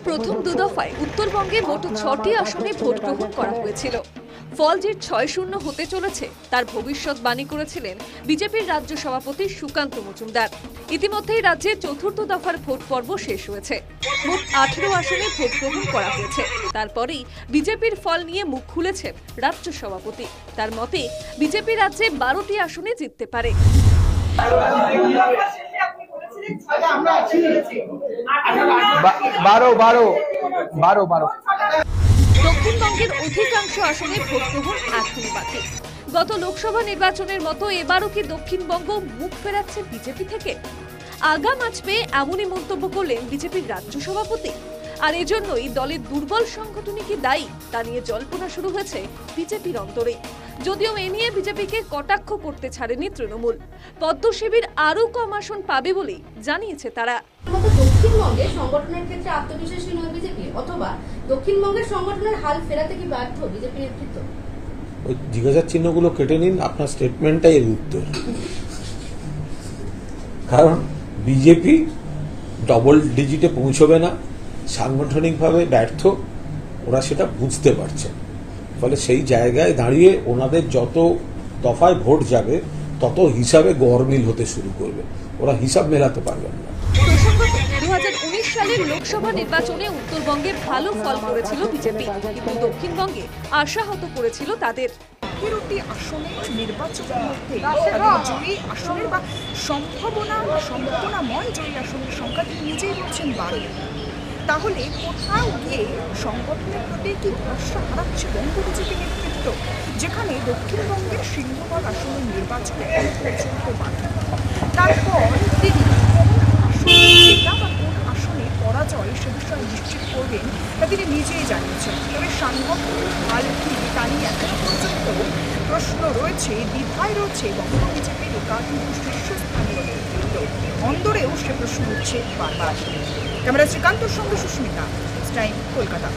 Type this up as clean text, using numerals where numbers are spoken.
প্রথম দুদফায় উত্তরবঙ্গে মোট 6টি আসনে ভোট গ্রহণ করা হয়েছিল। ফল যে 6-0 হতে চলেছে তার ভবিষ্যৎবাণী করেছিলেন বিজেপির রাজ্য সভাপতি সুকান্ত মজুমদার। ইতিমধ্যেই রাজ্যে চতুর্থ দফার ভোট পর্ব শেষ হয়েছে। মোট 18 আসনে ভোট গ্রহণ করা হয়েছে। তারপরেই বিজেপির ফল নিয়ে মুখ খুলেছেন রাজ্য সভাপতি। তার মতে বিজেপি রাজ্যে 12টি আসনে জিততে পারে। দক্ষিণবঙ্গের অধিকাংশ আসনে ভোট গ্রহণ এখনই বাকি। গত লোকসভা নির্বাচনের মতো এবারও কি দক্ষিণবঙ্গ মুখ ফেরাচ্ছে বিজেপি থেকে? আগাম আঁচ পেয়ে এমনই মন্তব্য করলেন বিজেপির রাজ্য সভাপতি। আর এজন্যই দলের দুর্বল সংগঠনই কি দায়ী তা নিয়ে জল্পনা শুরু হয়েছে বিজেপির অন্তরে। যদিও এ নিয়ে বিজেপিকে কটাক্ষ করতে ছাড়েনি তৃণমূল। পদ্ম শিবির আরও কম আসন পাবে বলেই জানিয়েছে তারা। দক্ষিণবঙ্গে সংগঠনের ক্ষেত্রে আত্মবিশ্বাসী নয় বিজেপি, অথবা দক্ষিণবঙ্গের সংগঠনের হাল ফেরাতে কি ব্যর্থ বিজেপি নেতৃত্ব? ওই জিজ্ঞাসার চিহ্নগুলো কেটে নিন, আপনার স্টেটমেন্টটাই এর উত্তর। কারণ বিজেপি ডবল ডিজিটে পৌঁছবে না, সাংগঠনিকভাবে ব্যর্থ, ওরা সেটা বুঝতে পারছে। ফলে সেই জায়গায় দাঁড়িয়ে ওনাদের যত দফায় ভোট যাবে তত হিসাবে গড়মিল হতে শুরু করবে, ওরা হিসাব মেলাতে পারবেন না। প্রসঙ্গত 2019 সালের লোকসভা নির্বাচনে উত্তরবঙ্গে ভালো ফল করেছিল বিজেপি, কিন্তু দক্ষিণবঙ্গে আশাহত করেছিল তাদের। 13টি আসনে নির্বাচনের মধ্যে জয়ী আসনের বা সম্ভাবনাময় জয়ী আসনের সংখ্যা তিনি নিজেই বলছেন 12। তাহলে কোথাও গিয়ে সংগঠনের প্রতি কি ভরসা হারাচ্ছে বঙ্গ বিজেপি নেতৃত্ব, যেখানে দক্ষিণবঙ্গের সিংহভাগ আসনের নির্বাচনে পর্যন্ত বাধা? তারপর তিনি কোন আসনে পরাজয় সে বিষয়ে নিশ্চিত করবেন তা তিনি নিজেই জানিয়েছেন। তবে সাংগঠনিক হাল কি তা নিয়ে এখনো পর্যন্ত প্রশ্ন রয়েছে, দ্বিধায় রয়েছে বঙ্গ বিজেপির একাধিক শীর্ষস্থানীয় নেতৃত্ব। অন্দরেও সে প্রশ্ন উঠছে বারবার। ক্যামেরা শ্রীকান্তর সঙ্গে সুস্মিতা, টাইম, কলকাতা।